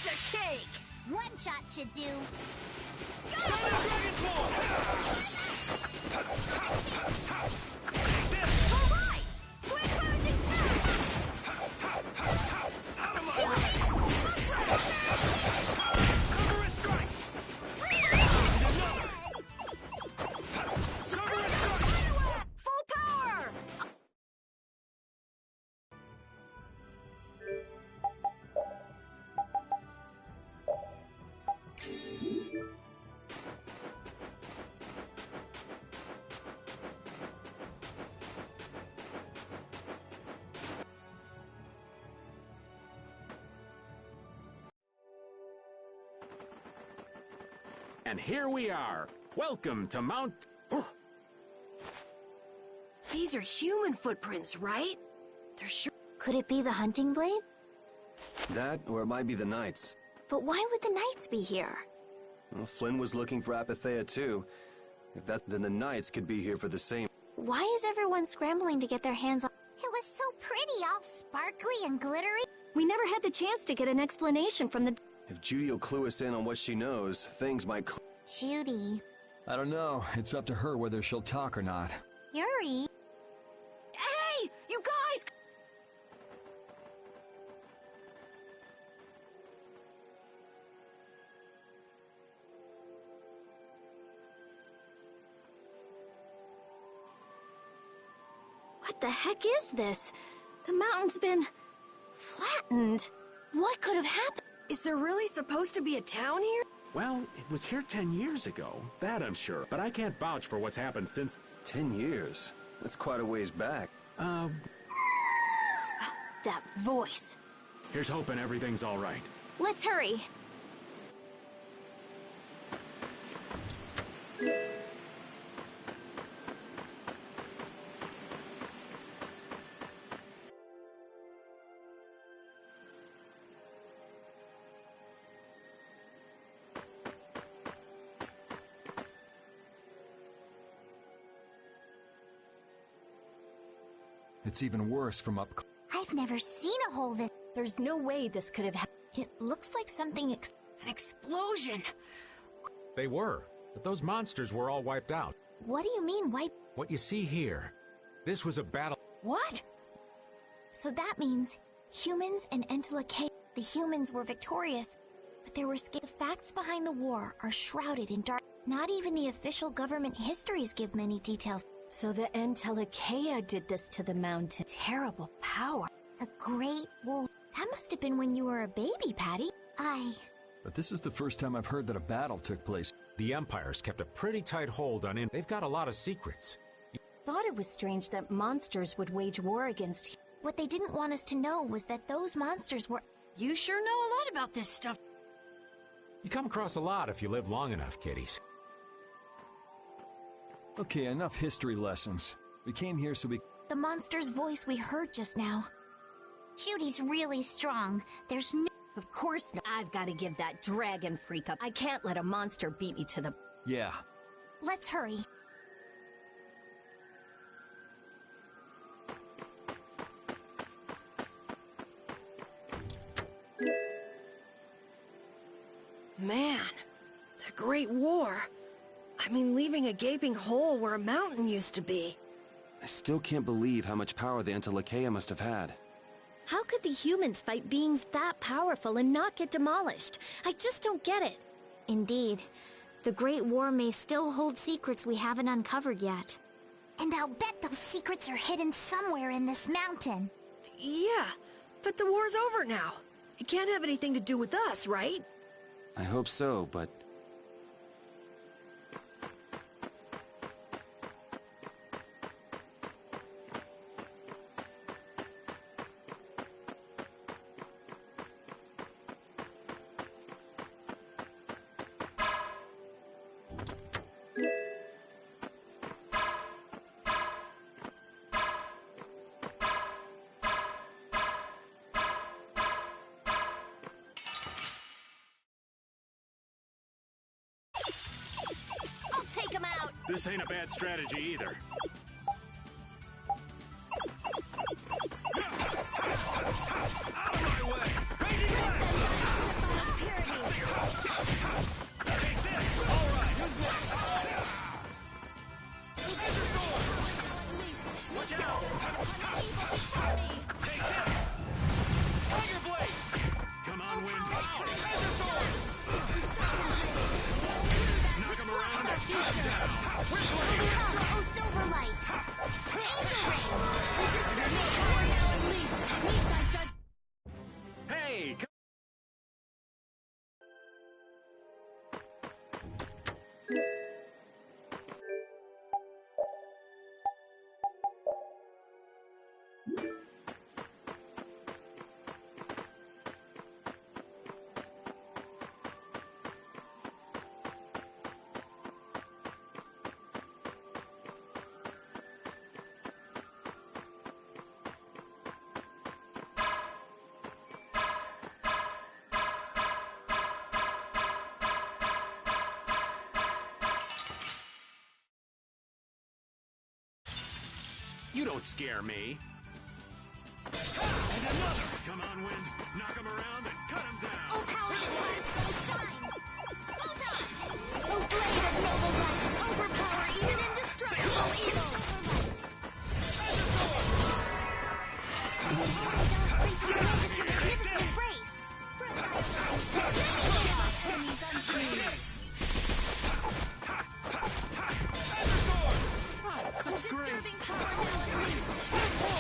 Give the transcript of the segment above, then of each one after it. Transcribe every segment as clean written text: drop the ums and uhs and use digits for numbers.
Piece of cake! One shot should do. Dragon's War! All right! Twin vanishing smash! Out of my way! Cover a strike! Another! Cover a strike! Full power! And here we are. Welcome to Mount... These are human footprints, right? They're sure. Could it be the hunting blade? That, or it might be the Knights. But why would the Knights be here? Well, Flynn was looking for Apatheia too. If that, then the Knights could be here for the same. Why is everyone scrambling to get their hands on... It was so pretty, all sparkly and glittery. We never had the chance to get an explanation from the... If Judy will clue us in on what she knows, things might Judy. I don't know. It's up to her whether she'll talk or not. Yuri. Hey! You guys! What the heck is this? The mountain's been... flattened. What could have happened? Is there really supposed to be a town here? Well, it was here 10 years ago. That I'm sure. But I can't vouch for what's happened since... 10 years? That's quite a ways back. That voice. Here's hoping everything's all right. Let's hurry. It's even worse from up close. I've never seen a hole this... There's no way this could have happened. It looks like something An explosion! They were. But those monsters were all wiped out. What do you mean, wipe? What you see here, this was a battle... What? So that means humans and Entelake. The humans were victorious, but there were the facts behind the war are shrouded in dark. Not even the official government histories give many details. So the Entelake did this to the mountain. Terrible power. The Great Wolf. That must have been when you were a baby, Patty. But this is the first time I've heard that a battle took place. The Empire's kept a pretty tight hold on it. They've got a lot of secrets. Thought it was strange that monsters would wage war against... What they didn't want us to know was that those monsters were... You sure know a lot about this stuff. You come across a lot if you live long enough, kiddies. Okay, enough history lessons. We came here so we... The monster's voice we heard just now. Judy's really strong. There's no... Of course not. I've got to give that dragon freak up. I can't let a monster beat me to the... Yeah. Let's hurry. Man, the Great War. I mean, leaving a gaping hole where a mountain used to be. I still can't believe how much power the Entelake must have had. How could the humans fight beings that powerful and not get demolished? I just don't get it. Indeed. The Great War may still hold secrets we haven't uncovered yet. And I'll bet those secrets are hidden somewhere in this mountain. Yeah, but the war's over now. It can't have anything to do with us, right? I hope so, but... Take him out! This ain't a bad strategy either. Out of my way! Raging Red! You don't scare me. And another! Come on, Wind. Knock him around and cut him down. Oh, power that tries so shine! Photon! Oh, blade of noble light! Overpower even indestructible evil! Princess magnificent embrace! Spread thy enemies untreated! Such Disturbing grace! power now unleashed!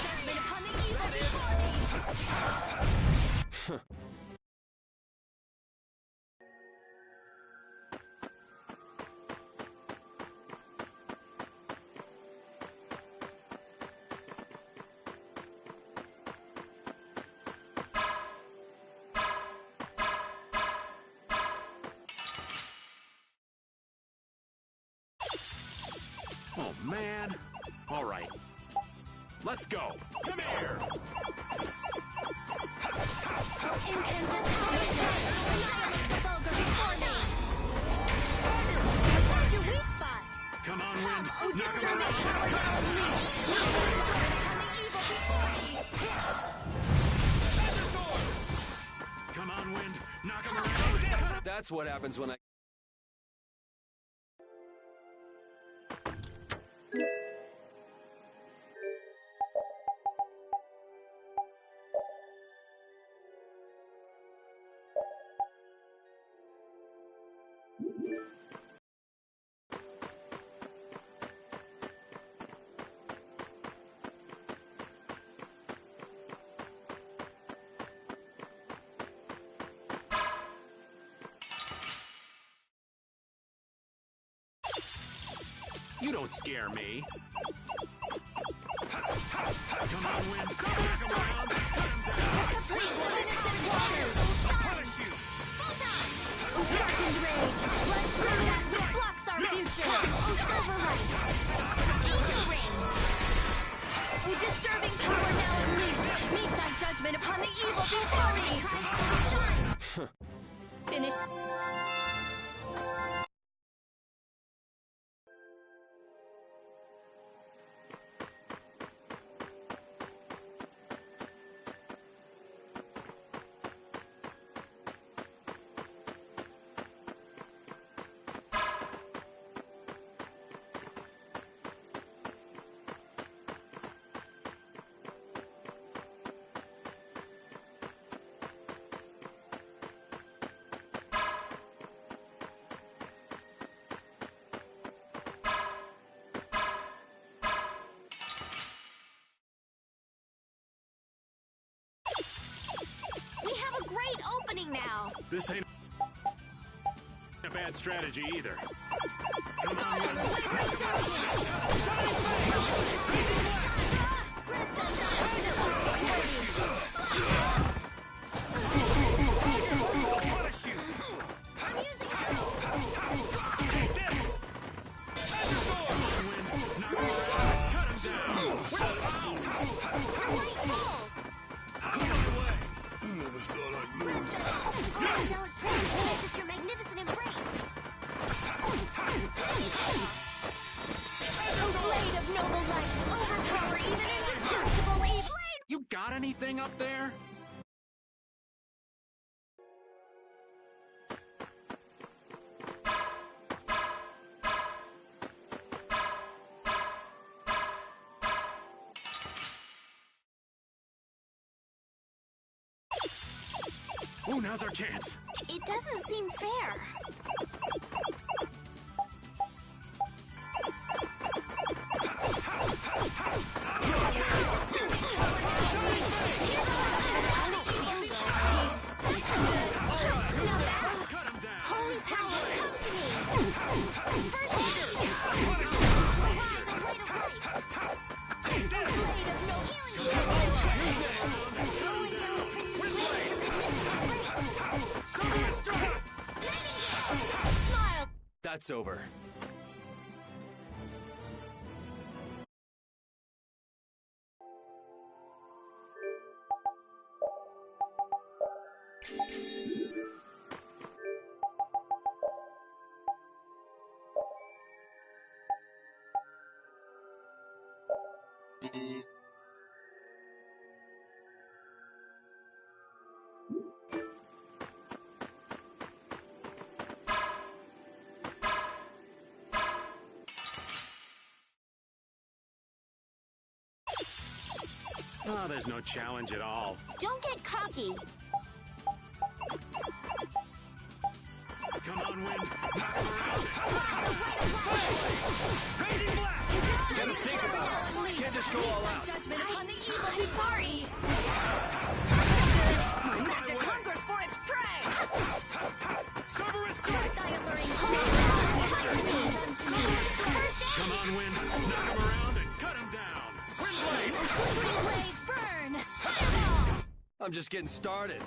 Judgment upon the evil before me! Oh, man. All right. Let's go. Come here. Incandescent annihilate the vulgar before me! Find your weak spot! Come on, Wind. Oh, Knock him disturbing around. power now unleashed! Judgment upon the evil before me! Come on, Wind. Knock him around. That's what happens when I... You don't scare me. Come on, Wind. Knock him around. Cut him down. Caprice of innocent waters! Punish you. Photon! Oh, sharpened rage! Blood through which blocks our future! Oh, silver light! Angel ring! Oh, disturbing power now unleashed! Meet thy judgment upon the evil before me! Shine! Finish. We have a great opening now! This ain't a bad strategy either. Come on, Wind. Punish you. Take this. Come on, Wind. Knock him around. Cut him down. Out of the way. Never thought I'd lose. Angelic Princess catches your magnificent embrace! Oh, blade of noble light! Overpower even indestructible evil! You got anything up there? Oh, now's our chance. It doesn't seem fair. Holy power, come to me! First rise and light of life! Take this. Blade of no healing spirit! Oh, angelic princess waves her magnificent grace! Nightingale! Smile! That's over. Oh, there's no challenge at all. Don't get cocky. Come on, Wind. Knock him around. Crazy blast! Gotta think about it. Can't just go all out. Judgment upon the evil. I'm sorry. My magic hungers for its prey! Cerberus strike! Thy alluring Come on, Wind. Knock him around and cut him down. Windblade! blaze burn. Fireball. I'm just getting started.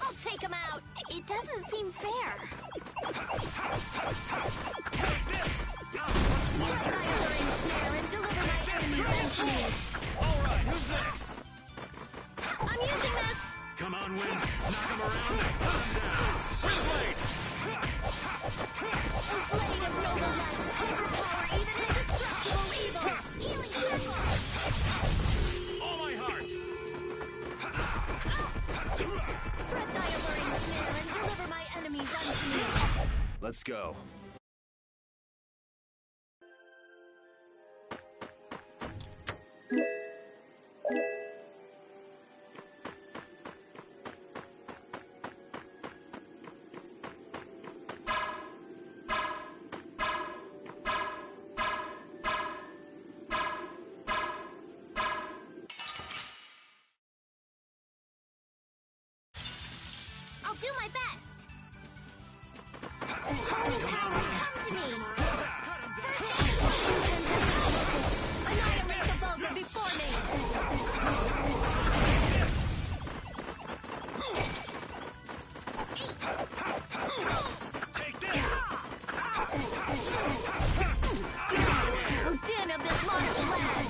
I'll take him out. It doesn't seem fair. Take this! Thy alluring snare and deliver my enemies to me. Alright, who's next? I'm using this. Come on, Wind. Knock him around and cut him down. Windblade! Blade of noble light. Overpower even indestructible evil. Healing circle. All my heart! Spread thy alluring snare and deliver my enemies unto me. Let's go. I'll do my best. Holy power, come to me. First aid, annihilate the vulgar before me. Take this! O din of this lost land.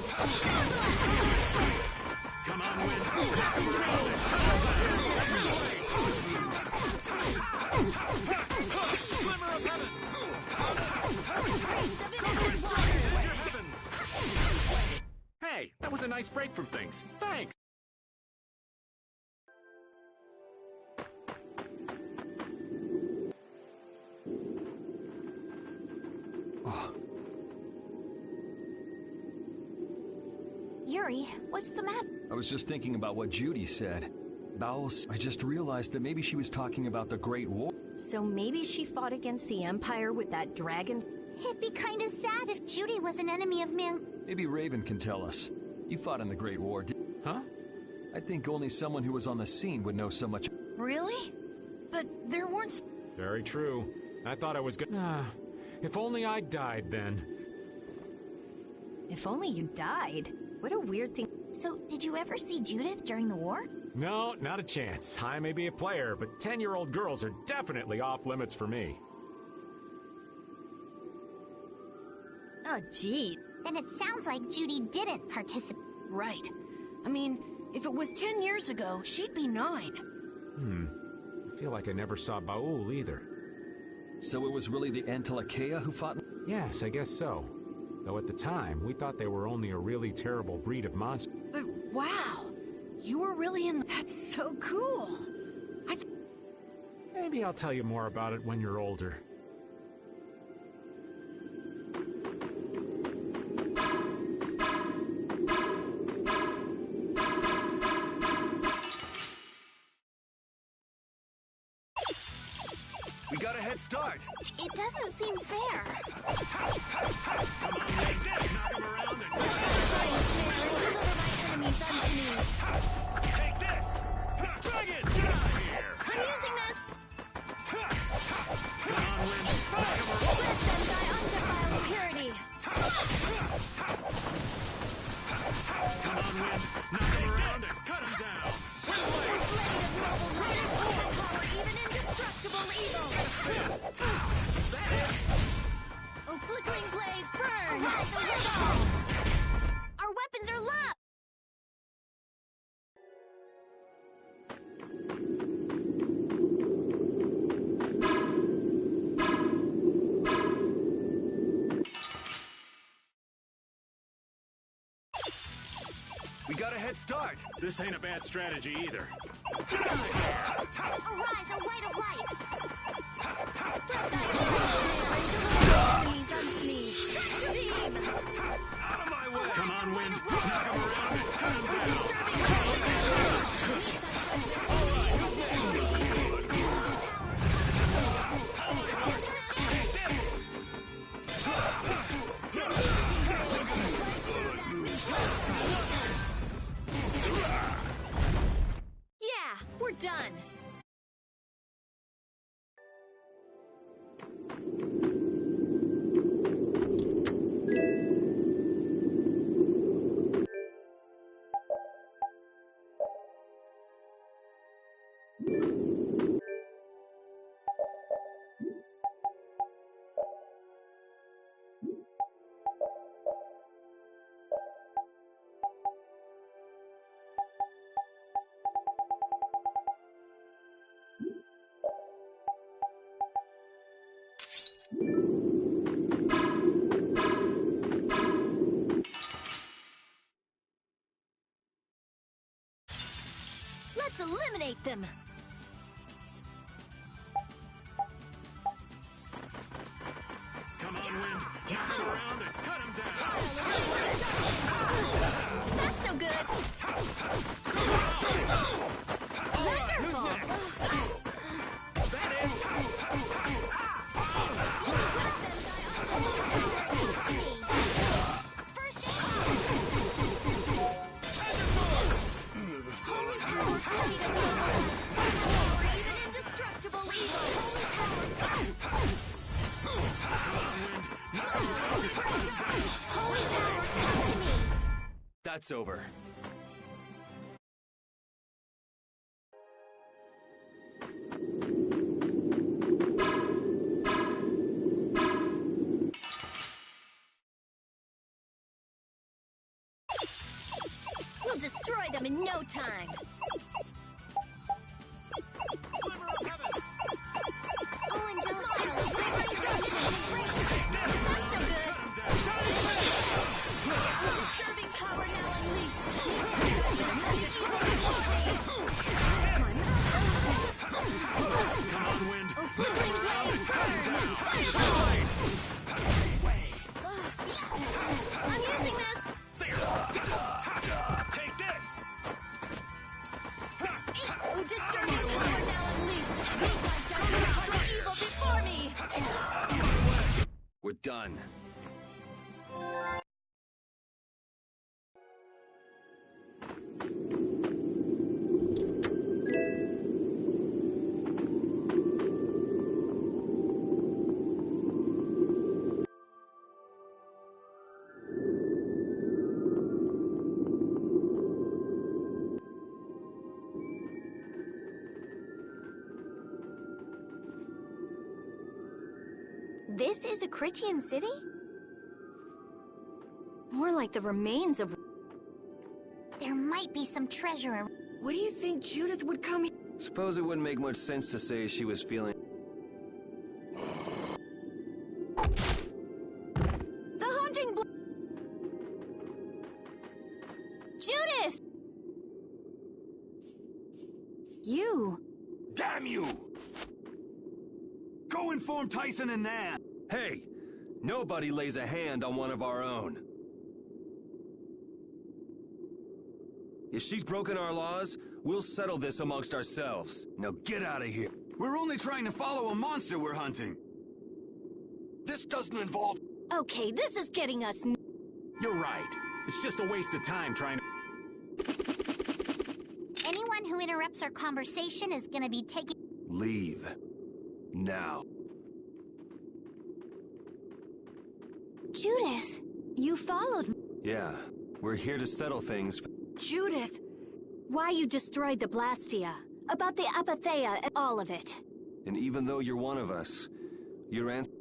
Come on, Wind. Knock him around and cut him down. Glimmer of heaven! Cerberus strike! It's your heavens! Hey, that was a nice break from things. Thanks! Yuri, what's the matter? I was just thinking about what Judy said. Bowels, I just realized that maybe she was talking about the Great War. So maybe she fought against the Empire with that dragon? It'd be kind of sad if Judy was an enemy of man. Maybe Raven can tell us. You fought in the Great War, Huh? I think only someone who was on the scene would know so much. Really? But there weren't... Very true. I thought I was good. If only I died then. If only you died. What a weird thing. So, did you ever see Judith during the war? No, not a chance. I may be a player, but 10-year-old girls are definitely off limits for me. Oh, gee. Then it sounds like Judy didn't participate. Right. I mean, if it was 10 years ago, she'd be 9. I feel like I never saw Baul either. So it was really the Antilochea who fought? Yes, I guess so. Though at the time, we thought they were only a really terrible breed of monster. But wow! You were really in... That's so cool! Maybe I'll tell you more about it when you're older. We got a head start. It doesn't seem fair. Come on, take this! Knock him around and... Blade snare and deliver my enemies unto me. Take this! Dragon! Get out of here! I'm using this. Come on, Wind! Knock him around! Let them thy undefiled purity. Come on, Wind! Knock him around and cut him down! Windblade! Blade of noble light, overpower even indestructible evil. Is that it? O flickering blaze, burn! Arise and live on! head start. This ain't a bad strategy either. Arise, a light of life! Spread thy unto me! Tractor beam! Out of my way! Come on, Wind. Knock him around and cut him down. Yeah, we're done. Let's eliminate them. Come on, Wind. Knock him around and cut him down. That's no good. Wonderful. Is that it? First aid! Even indestructible evil. Holy power, come to me! That's over. We'll destroy them in no time. Oh, angelic powers, great darkness and grace! That's no good. Disturbing power now unleashed. Come on, Wind. Oh, flickering blaze, burn! I'm using this. Take this! Oh, disturbing power now unleashed. Meet my judgment upon the evil before me. We're done. This is a Critian city? More like the remains of... There might be some treasure. What do you think Judith would come here? Suppose it wouldn't make much sense to say she was feeling... The hunting Judith! You... Damn you! Go inform Tyson and Nan! Hey! Nobody lays a hand on one of our own. If she's broken our laws, we'll settle this amongst ourselves. Now get out of here. We're only trying to follow a monster we're hunting. This doesn't involve... Okay, this is getting us... You're right. It's just a waste of time trying to... Anyone who interrupts our conversation is gonna be taking... Leave. Now. Judith, you followed me. Yeah, we're here to settle things. Judith! Why you destroyed the Blastia. About the Apatheia and all of it. And even though you're one of us, your answer...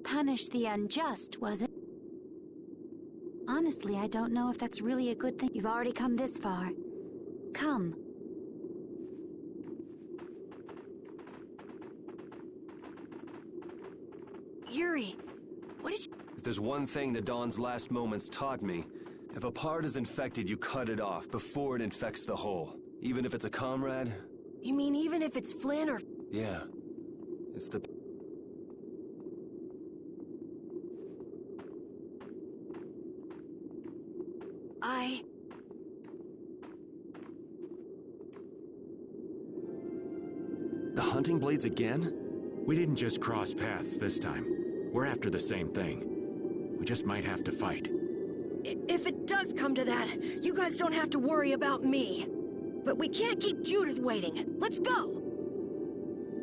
Punish the unjust, was it? Honestly, I don't know if that's really a good thing. You've already come this far. Come. Yuri, what did you... If there's one thing the Dawn's last moments taught me, If a part is infected, you cut it off before it infects the whole. Even if it's a comrade? You mean even if it's Flynn or... Yeah. It's the... The hunting blades again? We didn't just cross paths this time. We're after the same thing. We just might have to fight. If it does come to that, you guys don't have to worry about me. But we can't keep Judith waiting. Let's go!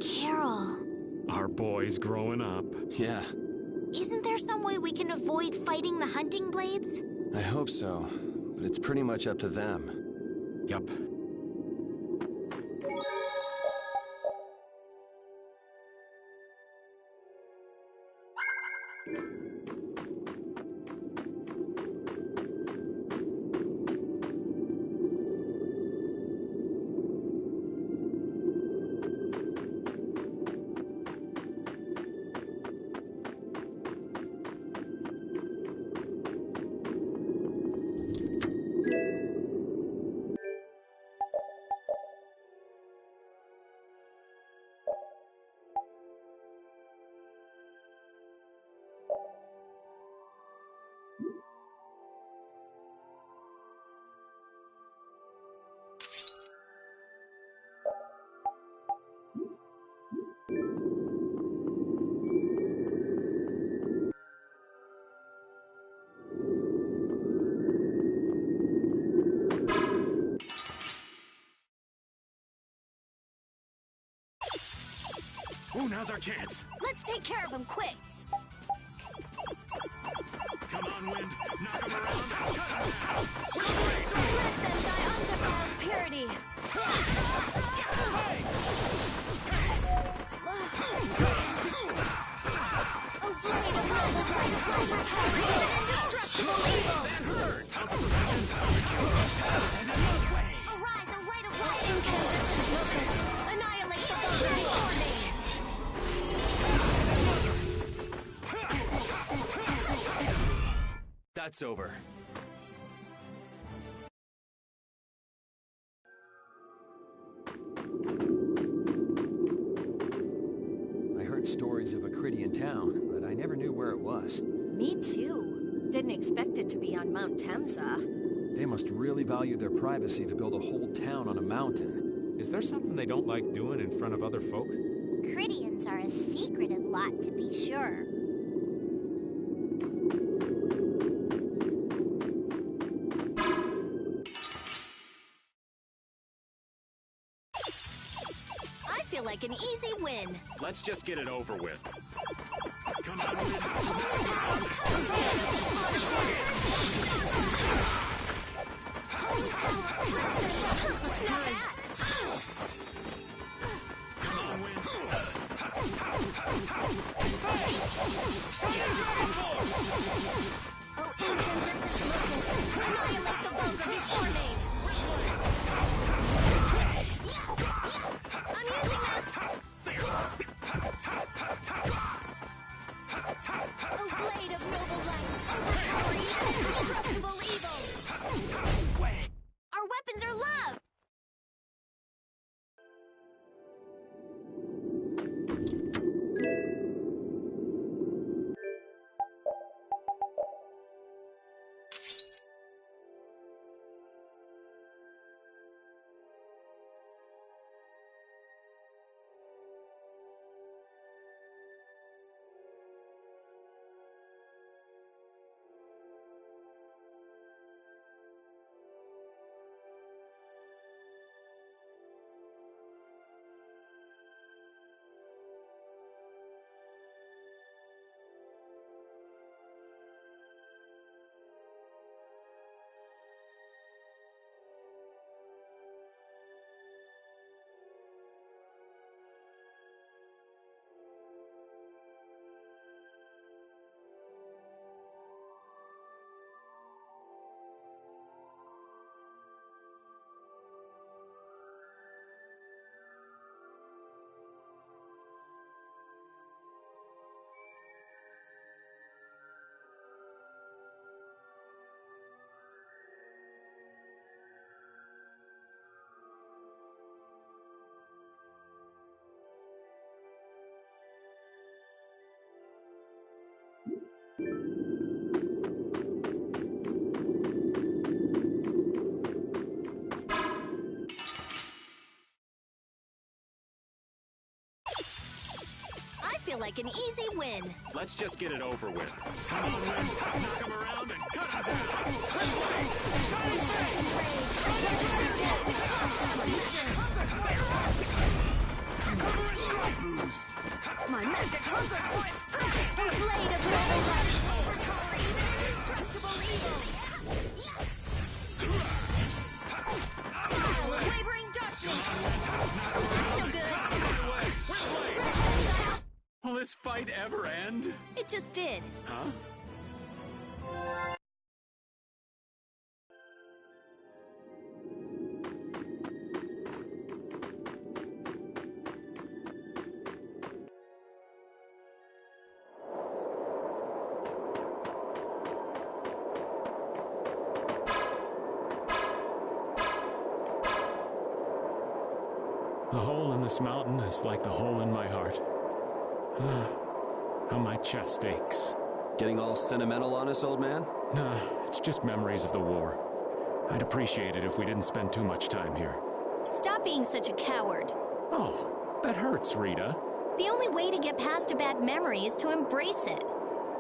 Carol, Our boy's growing up. Yeah, isn't there some way we can avoid fighting the hunting blades? I hope so. But it's pretty much up to them. Yup. Oh, now's our chance. Let's take care of him quick. Come on, Wind. Knock him around. Let them die undefiled purity. A flame of noble light, greater power, and indestructible evil. Arise, a light of light, incandescent locust. Annihilate the vulgar before me. That's over. I heard stories of a Cridian town, but I never knew where it was. Me too. Didn't expect it to be on Mount Temsa. They must really value their privacy to build a whole town on a mountain. Is there something they don't like doing in front of other folk? Cridians are a secretive lot, to be sure. I feel like an easy win. Let's just get it over with. Come on, Oh, incandescent locust, annihilate the vulgar before me. I'm using this. Oh, blade of noble light, overpowering indestructible evil. Our weapons are loved. feel like an easy win. Let's just get it over with. Come on, Wind. Knock him around and cut him down. Shining Silver is strike. Lose. My magic hungers for its perfect blade of noble light. Overpower even indestructible evil. Smile of wavering darkness. That's no good. Will this fight ever end? It just did. Huh? The hole in this mountain is like the hole in my heart. How my chest aches. Getting all sentimental on us, old man? Nah, it's just memories of the war. I'd appreciate it if we didn't spend too much time here. Stop being such a coward. Oh, that hurts, Rita. The only way to get past a bad memory is to embrace it.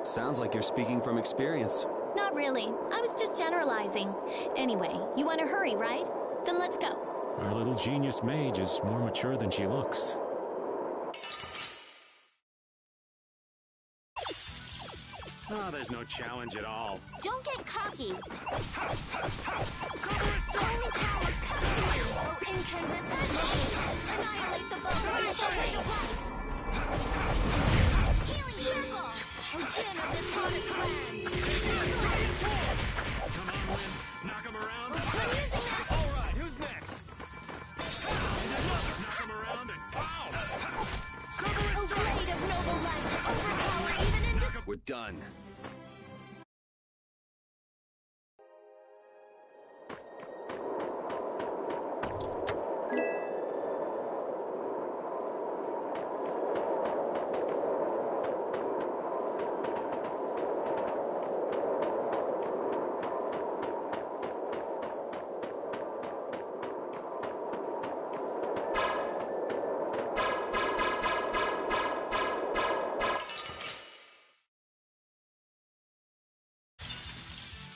Sounds like you're speaking from experience. Not really. I was just generalizing. Anyway, you want to hurry, right? Then let's go. Our little genius mage is more mature than she looks. Oh, there's no challenge at all. Don't get cocky. Silver is strike. Holy power, come to me! Oh, incandescent rays! Annihilate the foe! Rise away! Healing circle! Oh, din of this hottest land! Come on, Wind. Knock him around. I'm using this! All right, who's next? Knock him around and pow! Silver is Oh, strike. blade of noble light! Overpower even in We're done.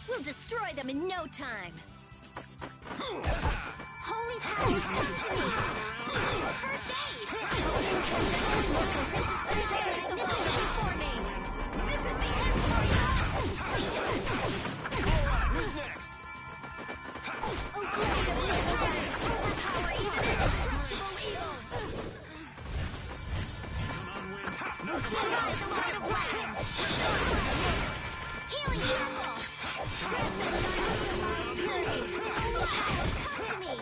We'll destroy them in no time. Holy power, come to me! First aid! Annihilate the foe before me! This is the end for you! All right, who's next? Oh, blade of noble light! Overpower even indestructible evils! Come on, Wind. Knock him Din around. of this hottest land! Healing circle! Holy power, come to me!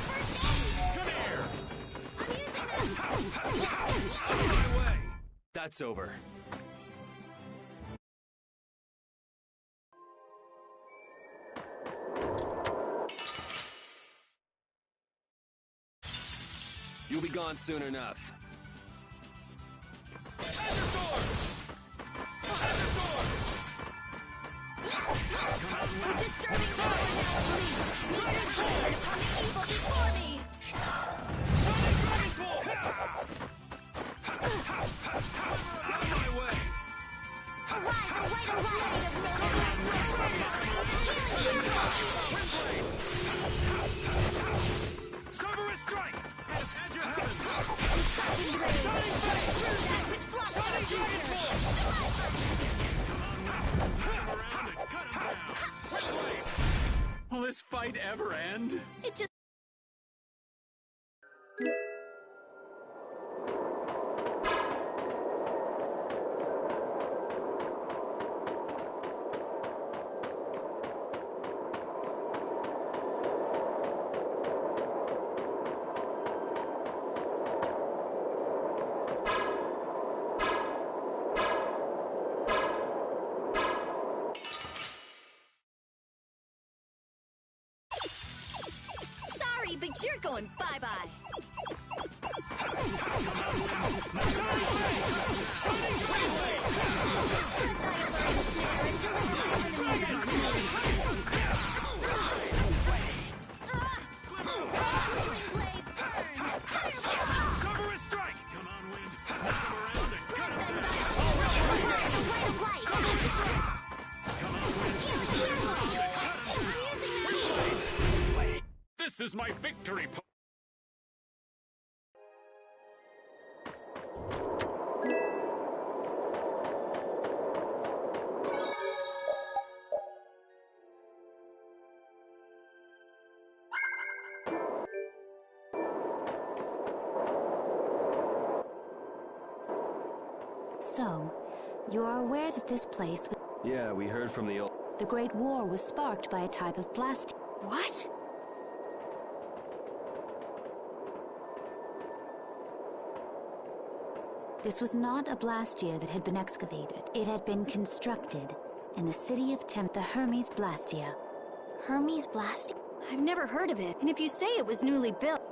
First aid! Come here. I'm using this! Out of my way. That's over. You'll be gone soon enough. Azure Sword. Azure Sword. Disturbing power now unleashed! Dragon sword upon the evil before me! Sonic Dragon's Wolf. Out of my way. Arise, await a blade of noble light! Healing circle! Cerberus strike. As your heavens. Shocking blade! Shining Blade. Through that which blocks our Sonic Dragon's future! Will this fight ever end? It just... But you're going bye-bye. Cerberus strike! Come on, Wind. Knock him around and This is my victory po- So, you are aware that this place was... Yeah, we heard from the old... The Great War was sparked by a type of blast... What? This was not a Blastia that had been excavated. It had been constructed in the city of the Hermes Blastia. Hermes Blastia? I've never heard of it, and if you say it was newly built...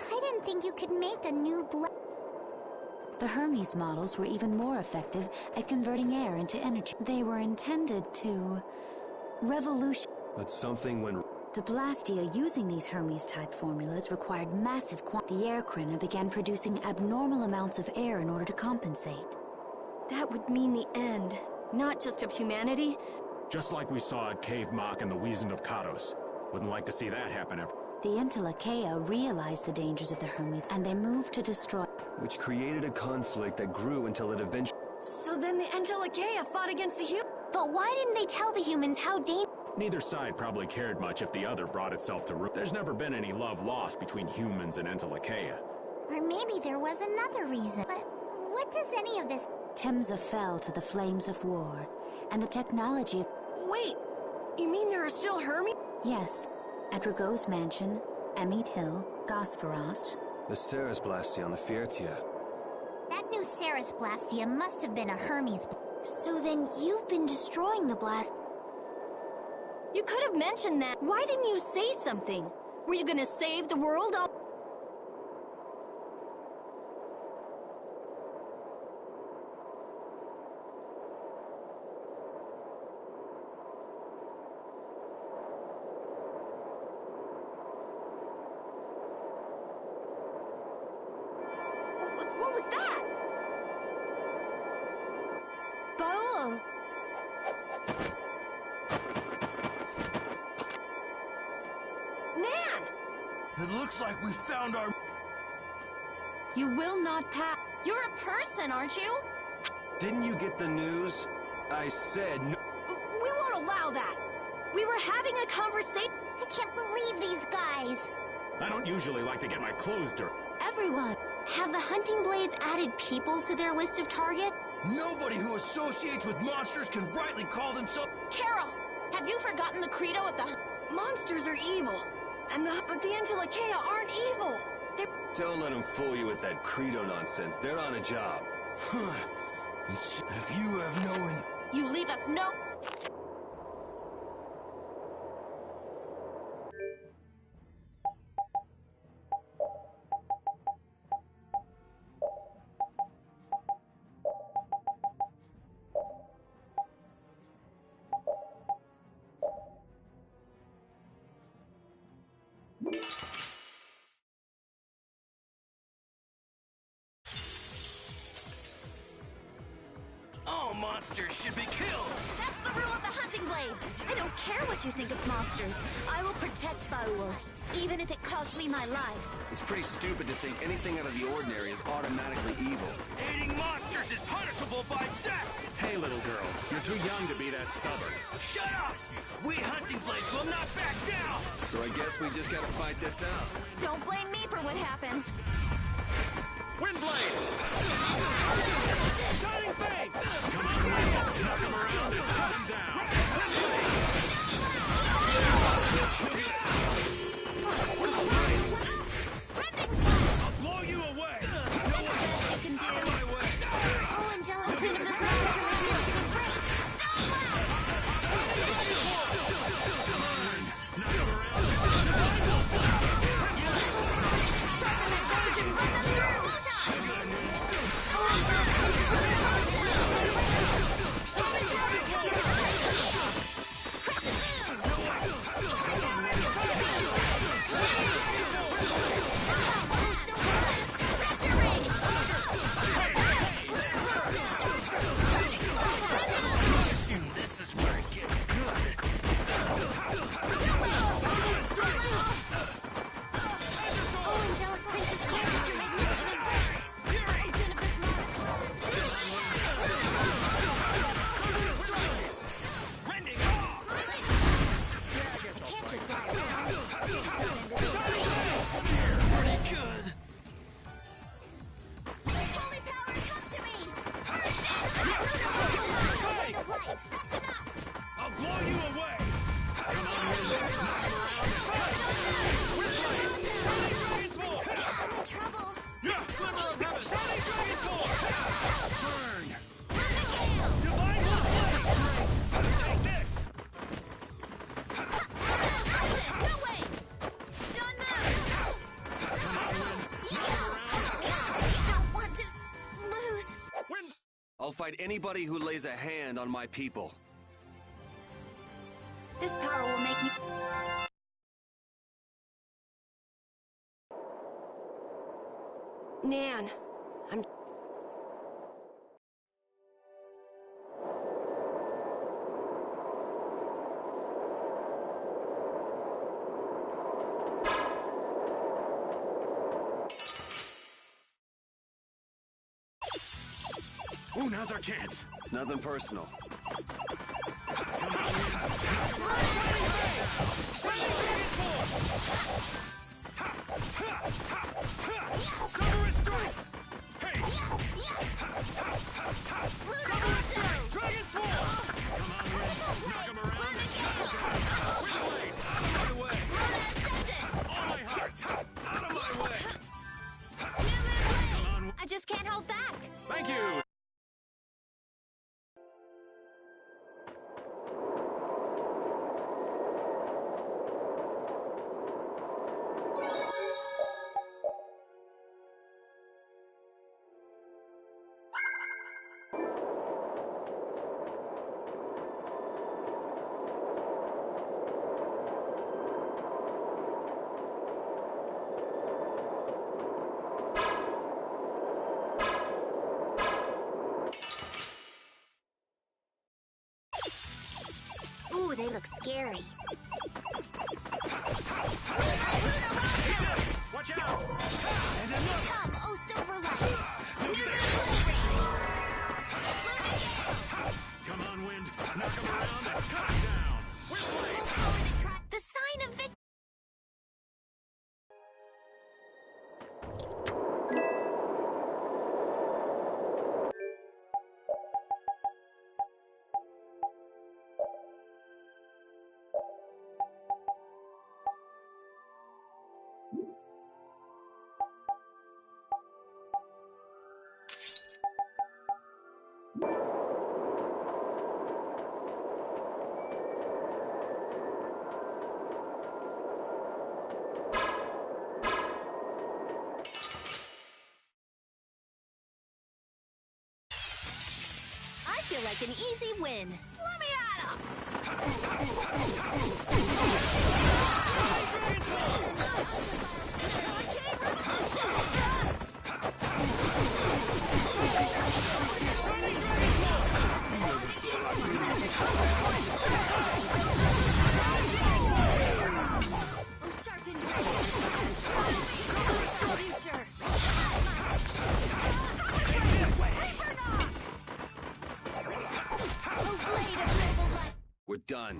I didn't think you could make a new The Hermes models were even more effective at converting air into energy. They were intended to... revolution... But something went... The Blastia using these Hermes-type formulas required massive The Airkrina began producing abnormal amounts of air in order to compensate. That would mean the end, not just of humanity. Just like we saw at Cave Mach and the Wiesent of Kados. Wouldn't like to see that happen ever. The Entelekea realized the dangers of the Hermes, and they moved to destroy... Which created a conflict that grew until it eventually... So then the Entelekea fought against the humans. But why didn't they tell the humans how dangerous... Neither side probably cared much if the other brought itself to ruin. There's never been any love lost between humans and Entelekea. Or maybe there was another reason. But what does any of this... Temza fell to the flames of war, and the technology... Wait, you mean there are still Hermes? Yes, at Rago's mansion, Amit Hill, Gosferost... The Ceres Blastia on the Fiertia. That new Ceres Blastia must have been a Hermes... So then you've been destroying the blast... You could have mentioned that. Why didn't you say something? Were you gonna save the world all... What was that? Bowl! Nan! It looks like we found our... You will not pass. You're a person, aren't you? Didn't you get the news? I said no... We won't allow that! We were having a conversation. I can't believe these guys. I don't usually like to get my clothes dirty. Everyone, have the hunting blades added people to their list of target? Nobody who associates with monsters can rightly call themselves... Carol, have you forgotten the credo at the... Monsters are evil, but the Entelekea aren't evil. Don't let them fool you with that credo nonsense. They're on a job. If you have known... You leave us no... All monsters should be killed! That's the rule of the hunting blades! I don't care what you think of monsters. I will protect Faul, even if it costs me my life. It's pretty stupid to think anything out of the ordinary is automatically evil. Aiding monsters is punishable by death! Hey, little girl, you're too young to be that stubborn. Shut up! We hunting blades will not back down! So I guess we just gotta fight this out. Don't blame me for what happens. Windblade! Shining Fang! Come on, Windblade! Knock him around and cut him down! Rending slash! I'll blow you away! That's the best you can do. Oh, Angelica, this is tremendously great! Stone blast! Sharpen the shades and run them through! Oh, Angelica, fight anybody who lays a hand on my people. This power will make me... Nan, I'm... Ooh, now's our chance. It's nothing personal. Summer strike! Hey! Summer strike! Dragon Swarm! Come on, Wind. Knock him around. Wind blade! Out of my way! All my heart! Out of my way! Come on. I just can't hold back. Thank you! Ooh, they look scary. Watch out! And Come, oh Silverlight! come on, Wind. Knock him around and cut him down. Wind blade! The sign of victory! I feel like an easy win. Let me at him! Oh, sharpened future! We're done.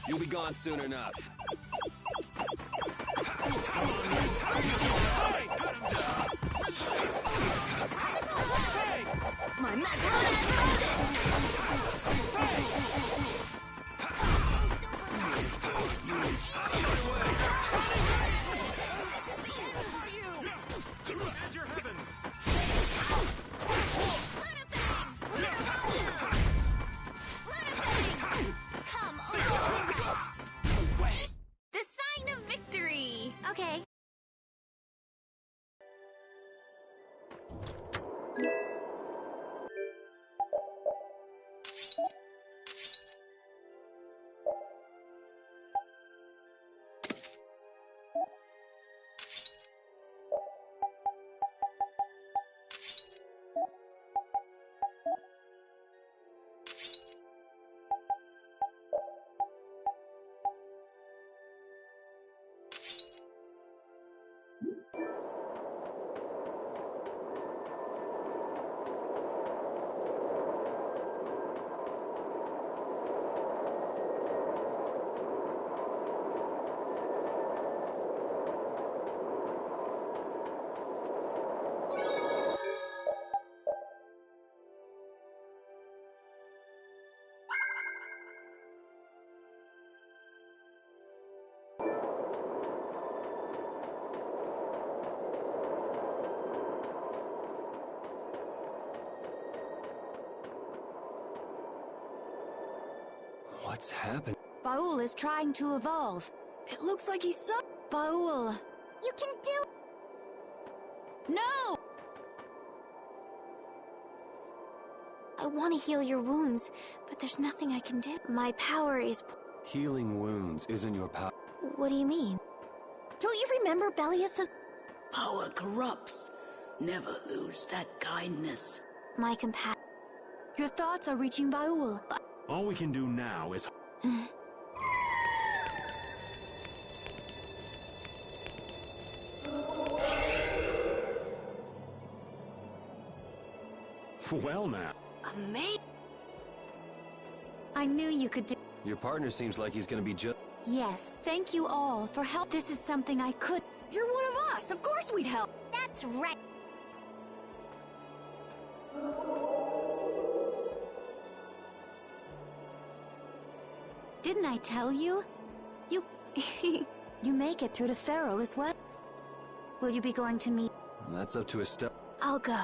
You'll be gone soon enough. My magic As your heavens! Come, The sign of victory! okay. What's happened? Baul is trying to evolve. It looks like he's so... Baul. You can do... No! I want to heal your wounds, but there's nothing I can do. My power is... Healing wounds isn't your power. What do you mean? Don't you remember Bellius's... Power corrupts. Never lose that kindness. My compassion. Your thoughts are reaching Baul. All we can do now is... Well now. Amazing. I knew you could do... Your partner seems like he's gonna be just... Yes, thank you all for help. This is something I could... You're one of us. Of course we'd help. That's right. Didn't I tell you? You... you make it through to Pharaoh as well. Will you be going to meet... That's up to Estelle. I'll go.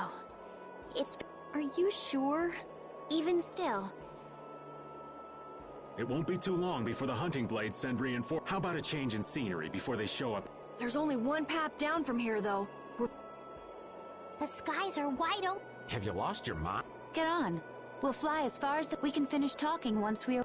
It's... Are you sure? Even still, It won't be too long before the hunting blades send reinforcements. How about a change in scenery before they show up? There's only one path down from here, though. the skies are wide open. Have you lost your mind? Get on. We'll fly as far as we can finish talking once we're...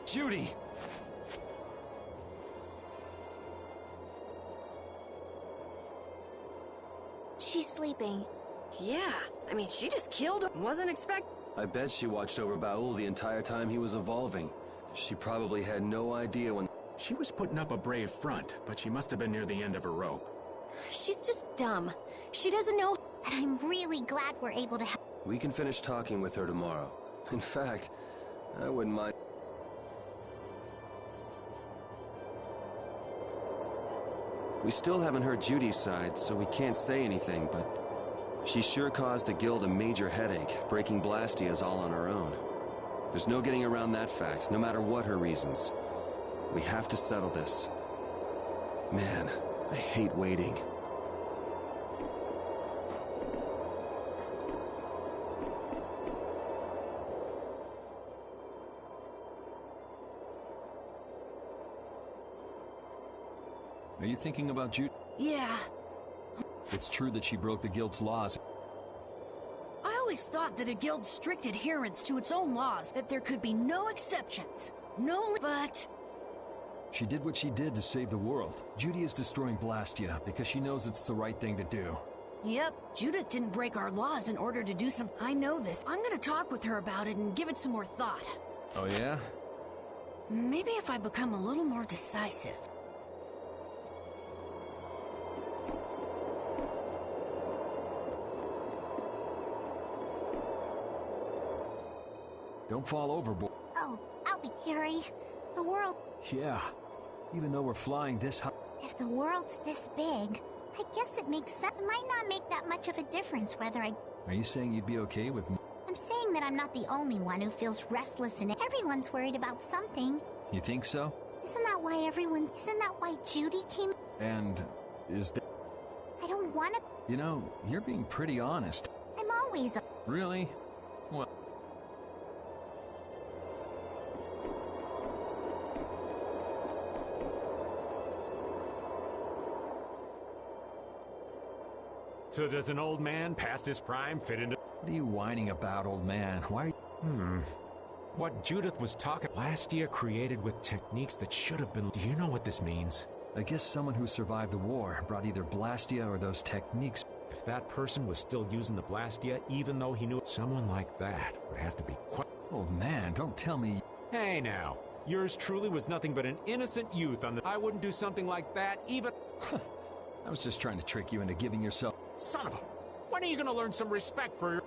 Judy! She's sleeping. Yeah, I mean, she just killed her. Wasn't expect... I bet she watched over Baul the entire time he was evolving. She probably had no idea when... She was putting up a brave front, but she must have been near the end of her rope. She's just dumb. She doesn't know... And I'm really glad we're able to help. We can finish talking with her tomorrow. In fact, I wouldn't mind... We still haven't heard Judy's side, so we can't say anything, but... She sure caused the guild a major headache. Breaking Blastia's all on her own. There's no getting around that fact, no matter what her reasons. We have to settle this. Man, I hate waiting. Are you thinking about Judy? Yeah. It's true that she broke the guild's laws. I always thought that a guild's strict adherence to its own laws, that there could be no exceptions. But... She did what she did to save the world. Judy is destroying Blastia because she knows it's the right thing to do. Yep, Judith didn't break our laws in order to do some... I know this. I'm gonna talk with her about it and give it some more thought. Oh yeah? Maybe if I become a little more decisive. Don't fall overboard. Oh, I'll be Curie. The world... Yeah. Even though we're flying this high... If the world's this big, I guess it makes sense. It might not make that much of a difference whether I... Are you saying you'd be okay with me? I'm saying that I'm not the only one who feels restless and everyone's worried about something. You think so? Isn't that why Judy came? And is that... I don't want to... You know, you're being pretty honest. I'm always... Really? Well... So does an old man past his prime fit into... What are you whining about, old man? Why are you... What Judith was talking... Blastia created with techniques that should have been... Do you know what this means? I guess someone who survived the war brought either Blastia or those techniques. If that person was still using the Blastia, even though he knew... Someone like that would have to be quite... Old man, don't tell me... Hey now, yours truly was nothing but an innocent youth on the... I wouldn't do something like that even... I was just trying to trick you into giving yourself... Son of a... When are you gonna learn some respect for your...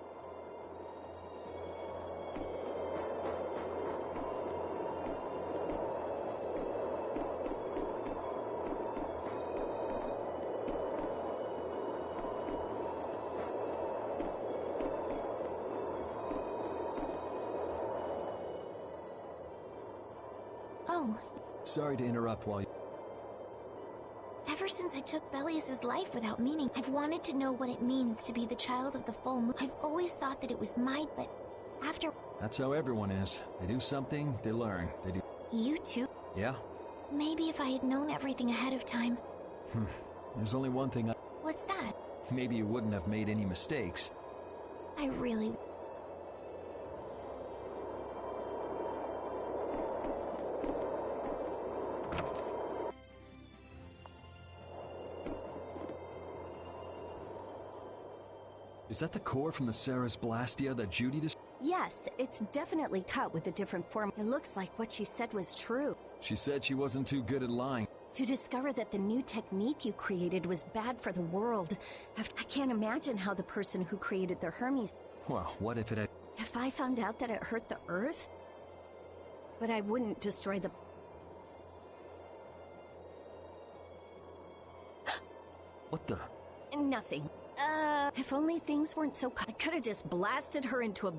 Oh, Sorry to interrupt while you... ever since I took Belius's life without meaning, I've wanted to know what it means to be the child of the full moon. I've always thought that it was but after... That's how everyone is. They do something, they learn. They do... You too? Yeah? Maybe if I had known everything ahead of time. There's only one thing I... What's that? Maybe you wouldn't have made any mistakes. I really... Is that the core from the Ceres Blastia that Judy just... Yes, it's definitely cut with a different form. It looks like what she said was true. She said she wasn't too good at lying. To discover that the new technique you created was bad for the world. I can't imagine how the person who created the Hermes... Well, what if it had... If I found out that it hurt the Earth? But I wouldn't destroy the... What the... Nothing. If only things weren't so... I could have just blasted her into a...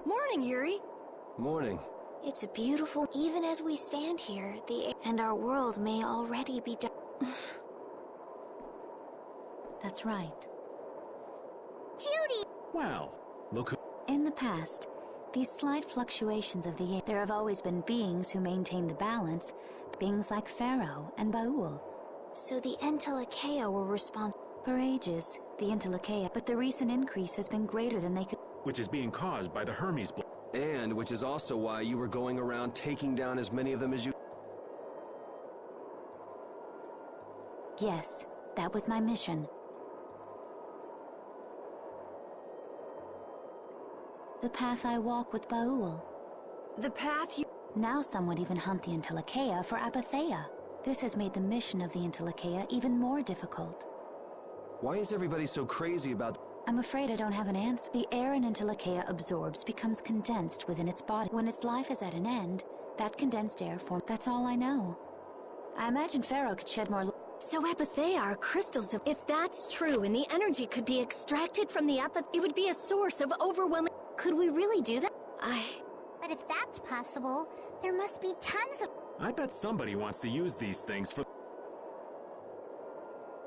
Morning, Yuri. Morning. It's a beautiful... Even as we stand here, and our world may already be done. That's right. Judy! Well, look who... In the past, these slight fluctuations of the air, there have always been beings who maintain the balance, beings like Pharaoh and Baul. So the Entelekea were responsible... For ages, the Entelekea, but the recent increase has been greater than they could... Which is being caused by the Hermes... And which is also why you were going around taking down as many of them as you... Yes, that was my mission. The path I walk with Baul. The path you... Now some would even hunt the Entelekea for Apatheia. This has made the mission of the Entelekea even more difficult. Why is everybody so crazy about... I'm afraid I don't have an answer. The air an Entelekea absorbs becomes condensed within its body. When its life is at an end, that condensed air forms. That's all I know. I imagine Pharaoh could shed more... So Apatheia are crystals of... If that's true and the energy could be extracted from the it would be a source of overwhelming... Could we really do that? But if that's possible, there must be tons of... I bet somebody wants to use these things for...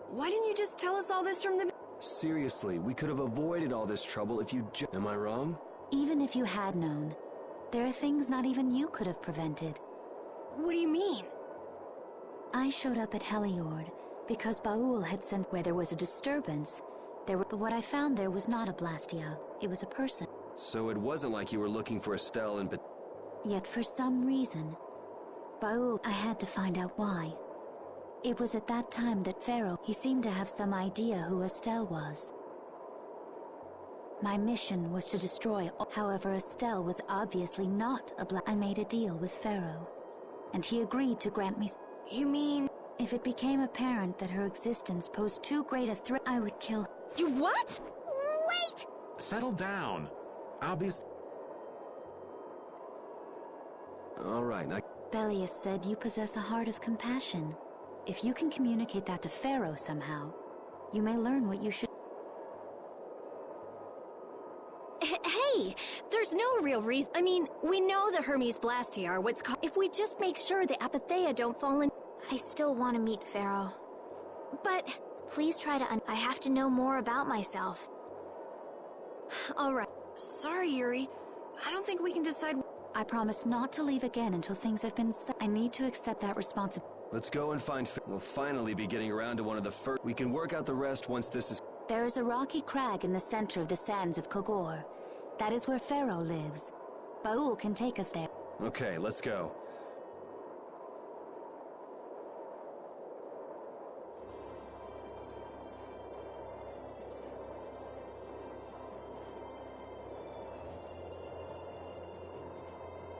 Why didn't you just tell us all this from the... Seriously, we could have avoided all this trouble if you Am I wrong? Even if you had known, there are things not even you could have prevented. What do you mean? I showed up at Heliord because Baul had sensed where there was a disturbance. But what I found there was not a Blastia. It was a person. So it wasn't like you were looking for Estelle and... Yet for some reason, Baul... I had to find out why. It was at that time that Pharaoh... He seemed to have some idea who Estelle was. My mission was to destroy... However, Estelle was obviously not a I made a deal with Pharaoh, and he agreed to grant me... You mean... If it became apparent that her existence posed too great a threat, I would kill... You what? Wait! Settle down. All right, Belius said you possess a heart of compassion. If you can communicate that to Pharaoh somehow, you may learn what you should... Hey, there's no real reason. I mean, we know the Hermes Blastia are what's called... If we just make sure the Apatheia don't fall in... I still want to meet Pharaoh. But... Please try to I have to know more about myself. All right. Sorry, Yuri. I don't think we can decide... I promise not to leave again until things have been set. I need to accept that responsibility. Let's go and find... We'll finally be getting around to one of the first... We can work out the rest once this is... There is a rocky crag in the center of the sands of Kogor. That is where Pharaoh lives. Baul can take us there. Okay, let's go.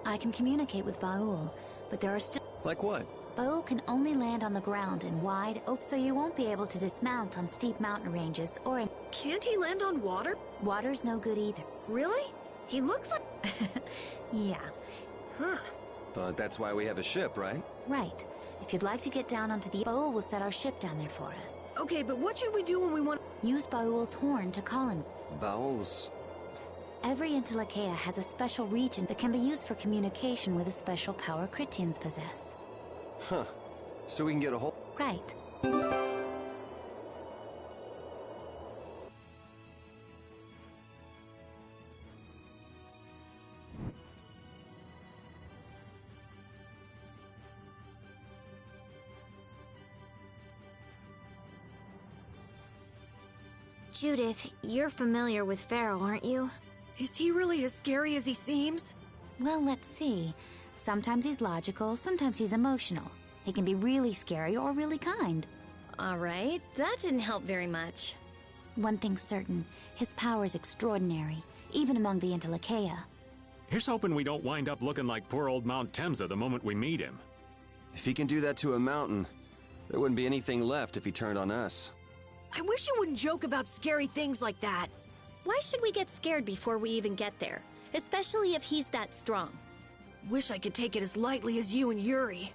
I can communicate with Baul, but there are still... Like what? Baul can only land on the ground in wide open, so you won't be able to dismount on steep mountain ranges or in... Can't he land on water? Water's no good either. Really? He looks like... Yeah. Huh. But that's why we have a ship, right? Right. If you'd like to get down onto the... Baul will set our ship down there for us. Okay, but what should we do when we want... Use Baul's horn to call him. Baul's... Every Entelekea has a special region that can be used for communication with a special power Critians possess. Huh. So we can get a hold... Right. Judith, you're familiar with Pharaoh, aren't you? Is he really as scary as he seems? Well, let's see. Sometimes he's logical, sometimes he's emotional. He can be really scary or really kind. Alright, that didn't help very much. One thing's certain, his power's extraordinary, even among the Entelekea. Here's hoping we don't wind up looking like poor old Mount Temsa the moment we meet him. If he can do that to a mountain, there wouldn't be anything left if he turned on us. I wish you wouldn't joke about scary things like that. Why should we get scared before we even get there? Especially if he's that strong. Wish I could take it as lightly as you and Yuri.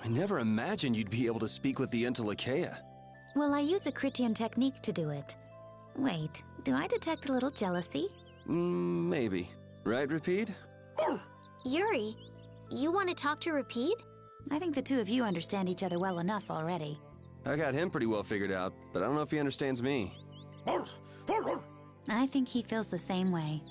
I never imagined you'd be able to speak with the Entelekea. Well, I use a Critian technique to do it. Wait, do I detect a little jealousy? Maybe. Right, Rapide? Yuri, you want to talk to Rapide? I think the two of you understand each other well enough already. I got him pretty well figured out, but I don't know if he understands me. I think he feels the same way.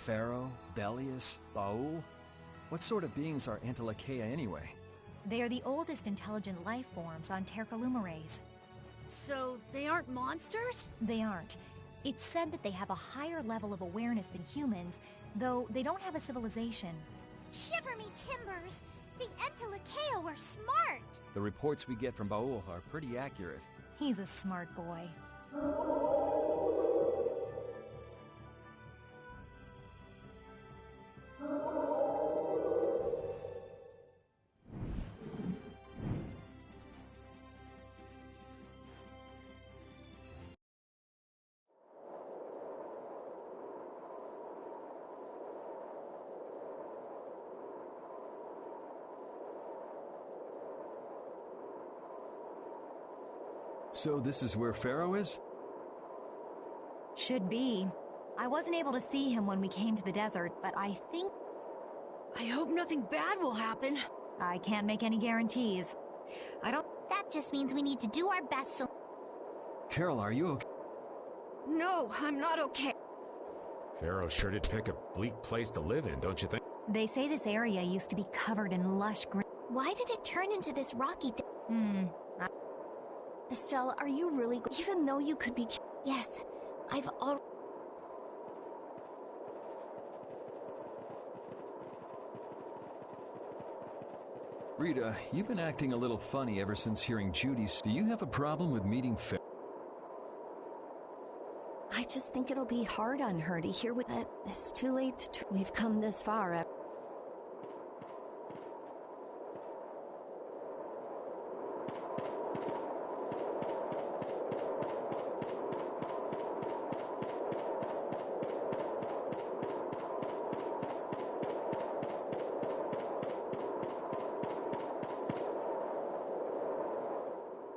Pharaoh, Belius, Baul? What sort of beings are Antilocheia anyway? They are the oldest intelligent life forms on Tercalumares. So, they aren't monsters? They aren't. It's said that they have a higher level of awareness than humans, though they don't have a civilization. Shiver me timbers! The Antilocheia were smart! The reports we get from Baul are pretty accurate. He's a smart boy. So this is where Pharaoh is? Should be. I wasn't able to see him when we came to the desert, but I think... I hope nothing bad will happen. I can't make any guarantees. I don't... That just means we need to do our best so... Carol, are you okay? No, I'm not okay. Pharaoh sure did pick a bleak place to live in, don't you think? They say this area used to be covered in lush green... Why did it turn into this rocky... Estelle, are you really... Even though you could be... Yes, I've already... Rita, you've been acting a little funny ever since hearing Judy's... Do you have a problem with meeting Pharaoh? I just think it'll be hard on her to hear what... It's too late to... We've come this far.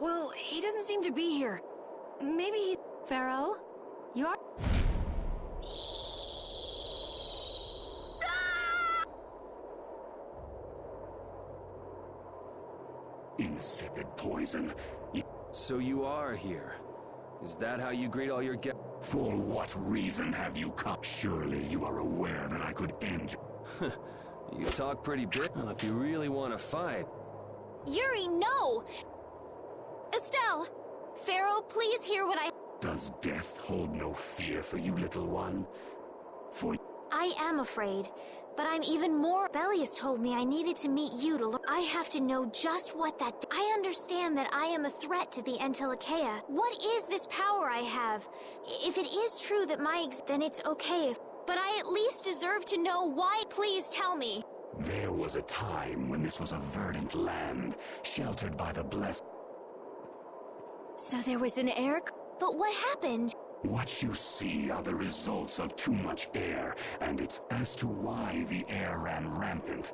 Well, he doesn't seem to be here. Maybe he's... Pharaoh? You're... Insipid poison. So you are here. Is that how you greet all your guests? For what reason have you come? Surely you are aware that I could end you. You talk pretty big. Well, if you really want to fight... Yuri, no! Estelle! Pharaoh, please hear what I... Does death hold no fear for you, little one? For... I am afraid, but I'm even more... Belius told me I needed to meet you to learn. I have to know just what that... I understand that I am a threat to the Antilocheia. What is this power I have? If it is true that then it's okay if... But I at least deserve to know why. Please tell me. There was a time when this was a verdant land, sheltered by the blessed... So there was an air... But what happened? What you see are the results of too much air, and it's as to why the air ran rampant.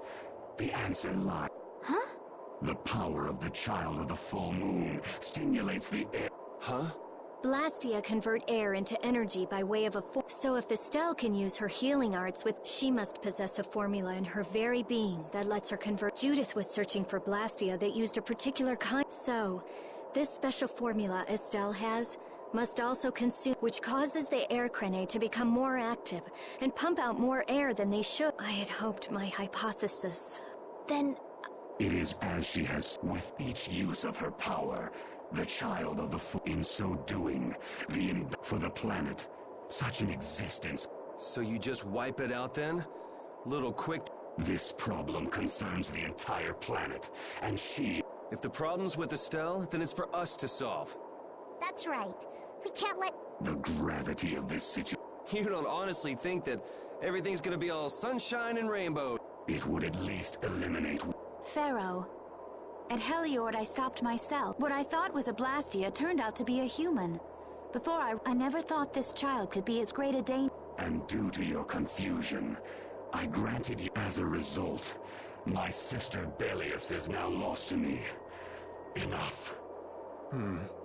The answer lies... Huh? The power of the child of the full moon stimulates the air... Huh? Blastia convert air into energy by way of a so if Estelle can use her healing arts with... She must possess a formula in her very being that lets her convert... Judith was searching for Blastia that used a particular kind... So, this special formula Estelle has must also consume... Which causes the air cranae to become more active and pump out more air than they should. I had hoped my hypothesis... Then... It is as she has... With each use of her power... The child of the in so doing, for the planet, such an existence. So you just wipe it out then? Little quick... This problem concerns the entire planet, and she... If the problem's with Estelle, then it's for us to solve. That's right. We can't let... The gravity of this situation... You don't honestly think that everything's gonna be all sunshine and rainbow? It would at least eliminate... Pharaoh. At Heliord, I stopped myself. What I thought was a Blastia turned out to be a human. Before I never thought this child could be as great a danger. And due to your confusion, I granted you... As a result, my sister Belius is now lost to me. Enough.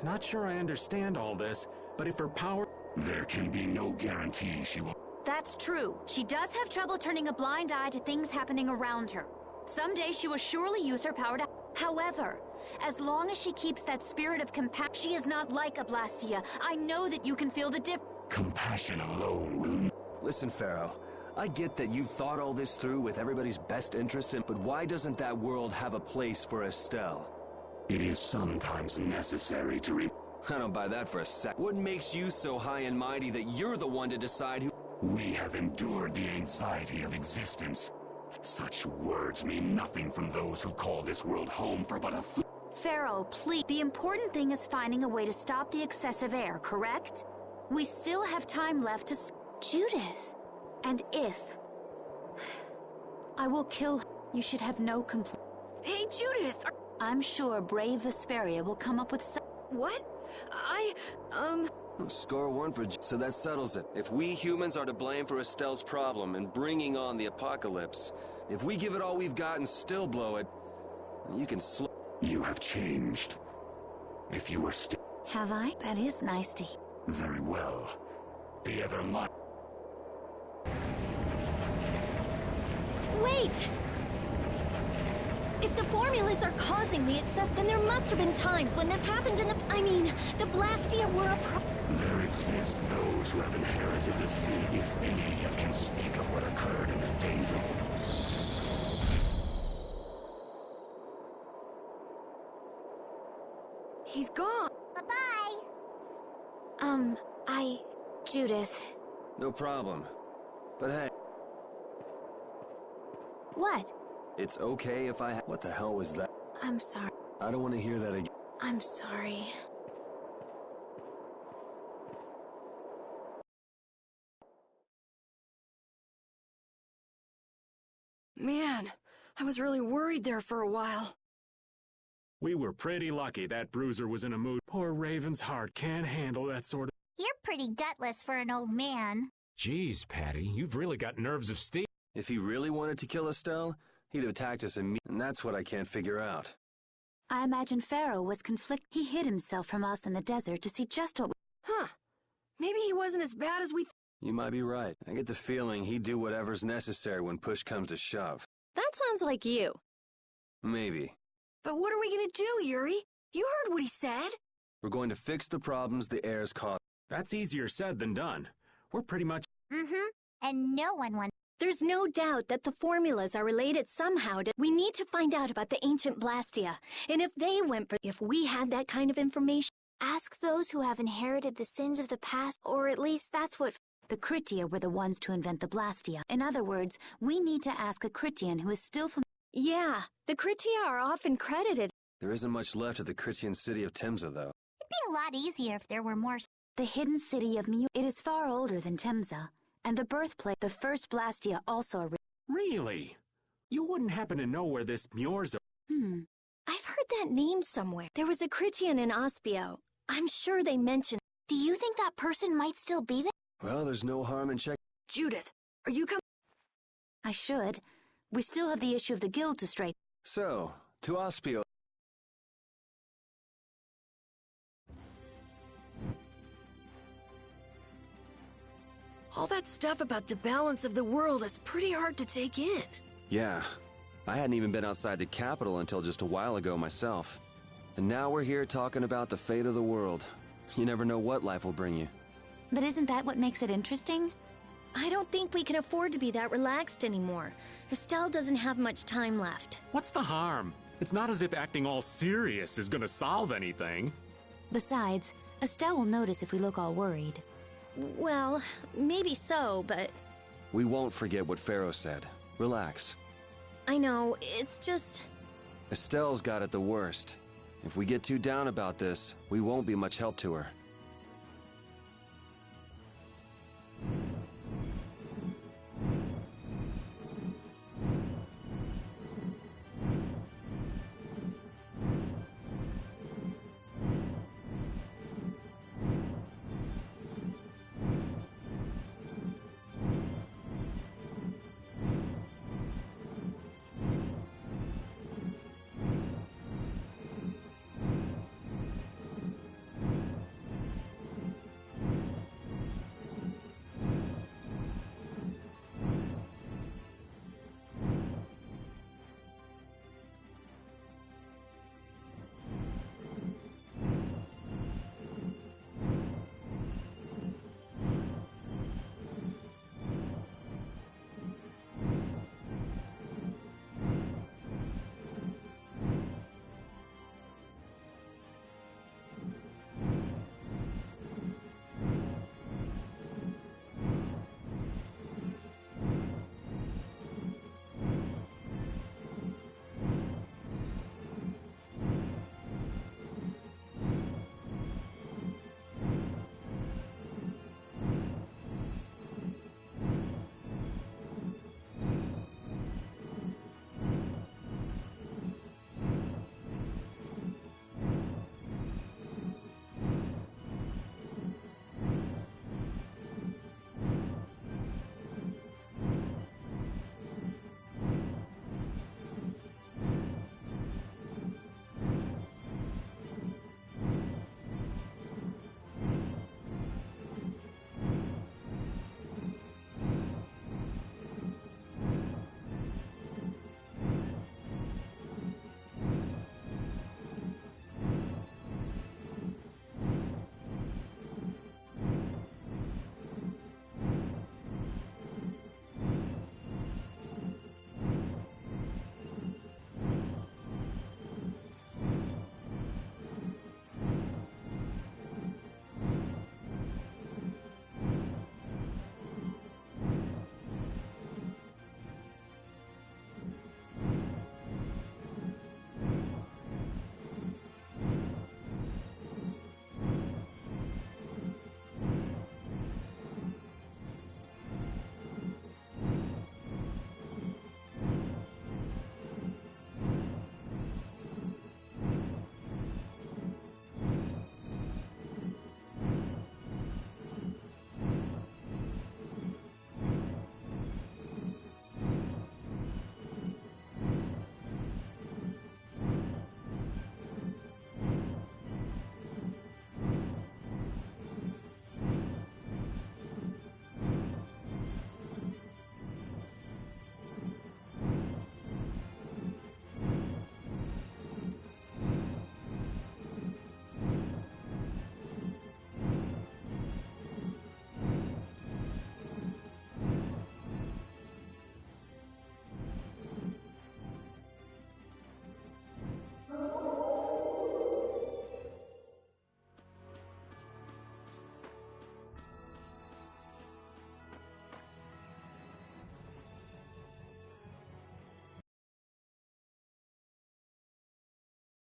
Not sure I understand all this, but if her power... There can be no guarantee she will... That's true. She does have trouble turning a blind eye to things happening around her. Someday she will surely use her power to... However, as long as she keeps that spirit of compassion, she is not like a Blastia. I know that you can feel the difference. Compassion alone will... Listen, Pharaoh. I get that you've thought all this through with everybody's best interest in, but why doesn't that world have a place for Estelle? It is sometimes necessary to I don't buy that for a sec. What makes you so high and mighty that you're the one to decide who— We have endured the anxiety of existence. Such words mean nothing from those who call this world home for but a Pharaoh, please. The important thing is finding a way to stop the excessive air, correct? We still have time left to Judith. And if I will kill her, you should have no complaint. Hey, Judith! I'm sure brave Vesperia will come up with some— What? Score one for so that settles it. If we humans are to blame for Estelle's problem and bringing on the apocalypse, if we give it all we've got and still blow it, you can You have changed. If you were still— Have I? That is nice to hear. Very well. The ever-mighty— Wait! If the formulas are causing the excess, then there must have been times when this happened in the— I mean, the Blastia were a There exist those who have inherited the sea, if any can speak of what occurred in the days of— He's gone. Bye-bye. Judith. No problem. But hey, What? it's okay if I— What the hell was that? I'm sorry. I don't want to hear that again. I'm sorry. Man, I was really worried there for a while. We were pretty lucky that bruiser was in a mood. Poor Raven's heart can't handle that sort of— You're pretty gutless for an old man. Jeez, Patty, you've really got nerves of steel. If he really wanted to kill Estelle, he'd have attacked us immediately, and that's what I can't figure out. I imagine Pharaoh was He hid himself from us in the desert to see just what Huh. Maybe he wasn't as bad as we You might be right. I get the feeling he'd do whatever's necessary when push comes to shove. That sounds like you. Maybe. But what are we gonna do, Yuri? You heard what he said. We're going to fix the problems the air's caused. That's easier said than done. We're pretty much— And no one wants— There's no doubt that the formulas are related somehow to— We need to find out about the ancient Blastia. And if they went for— If we had that kind of information— Ask those who have inherited the sins of the past, or at least that's what— The Critia were the ones to invent the Blastia. In other words, we need to ask a Critian who is still familiar. Yeah, the Critia are often credited. There isn't much left of the Critian city of Timza, though. It'd be a lot easier if there were more— The hidden city of Mu. It is far older than Timza, and the birthplace, the first Blastia, also. Really? You wouldn't happen to know where this Mjorza— I've heard that name somewhere. There was a Critian in Ospio. I'm sure they mentioned— Do you think that person might still be there? Well, there's no harm in checking. Judith, are you coming? I should. We still have the issue of the guild to straighten. So, to Ospio. All that stuff about the balance of the world is pretty hard to take in. Yeah. I hadn't even been outside the capital until just a while ago myself. And now we're here talking about the fate of the world. You never know what life will bring you. But isn't that what makes it interesting? I don't think we can afford to be that relaxed anymore. Estelle doesn't have much time left. What's the harm? It's not as if acting all serious is gonna solve anything. Besides, Estelle will notice if we look all worried. Well, maybe so, but... We won't forget what Pharaoh said. Relax. I know, it's just... Estelle's got it the worst. If we get too down about this, we won't be much help to her.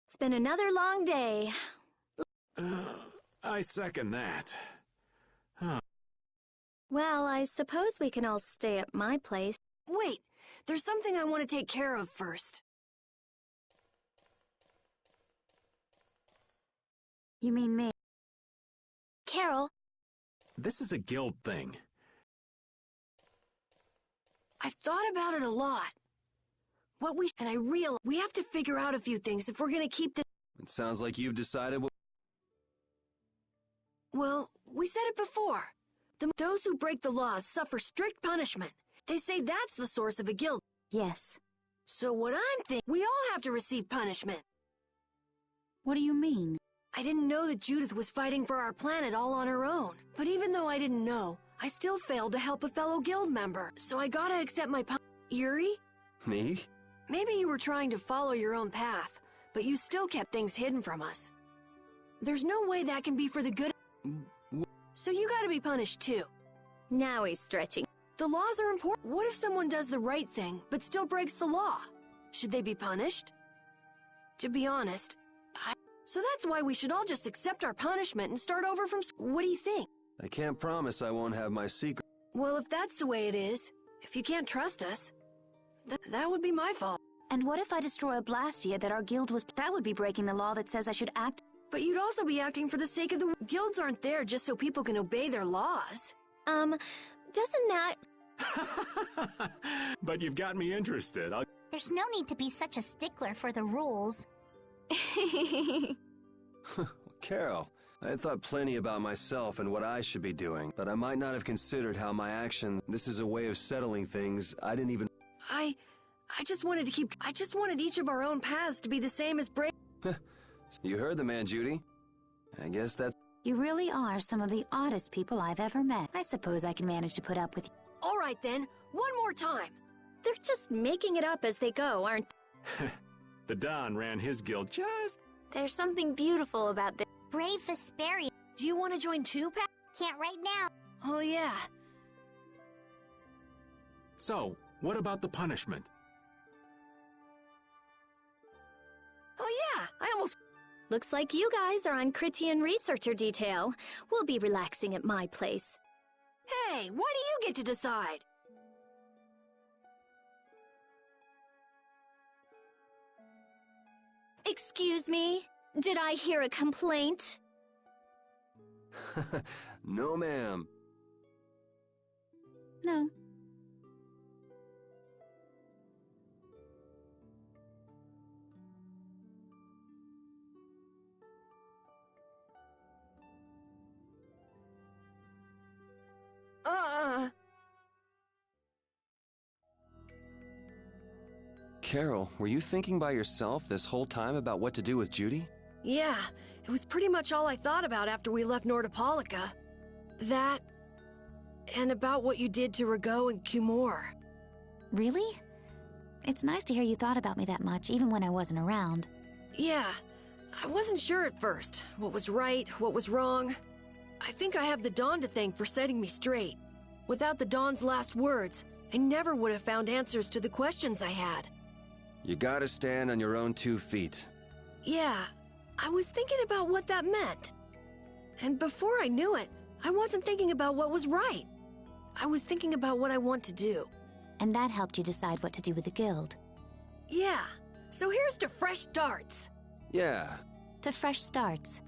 It's been another long day. I second that. Well, I suppose we can all stay at my place. Wait, there's something I want to take care of first. You mean me? Carol, This is a guild thing. I've thought about it a lot. And I realize we have to figure out a few things if we're gonna keep this. It sounds like you've decided what... Well, we said it before. Those who break the laws suffer strict punishment. They say that's the source of a guild. Yes. So what I'm thinking, we all have to receive punishment. What do you mean? I didn't know that Judith was fighting for our planet all on her own. But even though I didn't know, I still failed to help a fellow guild member. So I gotta accept my Yuri? Me? Maybe you were trying to follow your own path, but you still kept things hidden from us. There's no way that can be for the good. So you gotta be punished too. Now he's stretching. The laws are important. What if someone does the right thing, but still breaks the law? Should they be punished? To be honest, So that's why we should all just accept our punishment and start over from What do you think? I can't promise I won't have my secret. Well, if that's the way it is, if you can't trust us, that would be my fault. And what if I destroy a Blastia that our guild was... That would be breaking the law that says I should act... But you'd also be acting for the sake of the... Guilds aren't there just so people can obey their laws. Doesn't that... But you've got me interested. There's no need to be such a stickler for the rules. Carol, I thought plenty about myself and what I should be doing, but I might not have considered how my action... This is a way of settling things. I didn't even... I just wanted to keep... I just wanted each of our own paths to be the same as Bray... You heard the man, Judy. I guess that's... You really are some of the oddest people I've ever met. I suppose I can manage to put up with you. All right then, one more time. They're just making it up as they go, aren't they? The Don ran his guild just... there's something beautiful about this. Brave Vesperia. Do you want to join too, Pat? Can't right now. Oh, yeah. So, what about the punishment? Oh, yeah, I almost... Looks like you guys are on Critian researcher detail. We'll be relaxing at my place. Hey, why do you get to decide? Excuse me? Did I hear a complaint? No, ma'am. No. Carol, were you thinking by yourself this whole time about what to do with Judy? Yeah, it was pretty much all I thought about after we left Nordopolica. That... and about what you did to Rago and Cumor. Really? It's nice to hear you thought about me that much, even when I wasn't around. Yeah, I wasn't sure at first. What was right, what was wrong. I think I have the Dawn to thank for setting me straight. Without the Dawn's last words, I never would have found answers to the questions I had. You gotta stand on your own 2 feet. Yeah, I was thinking about what that meant. And before I knew it, I wasn't thinking about what was right. I was thinking about what I want to do. And that helped you decide what to do with the guild. Yeah, so here's to fresh starts. Yeah. To fresh starts.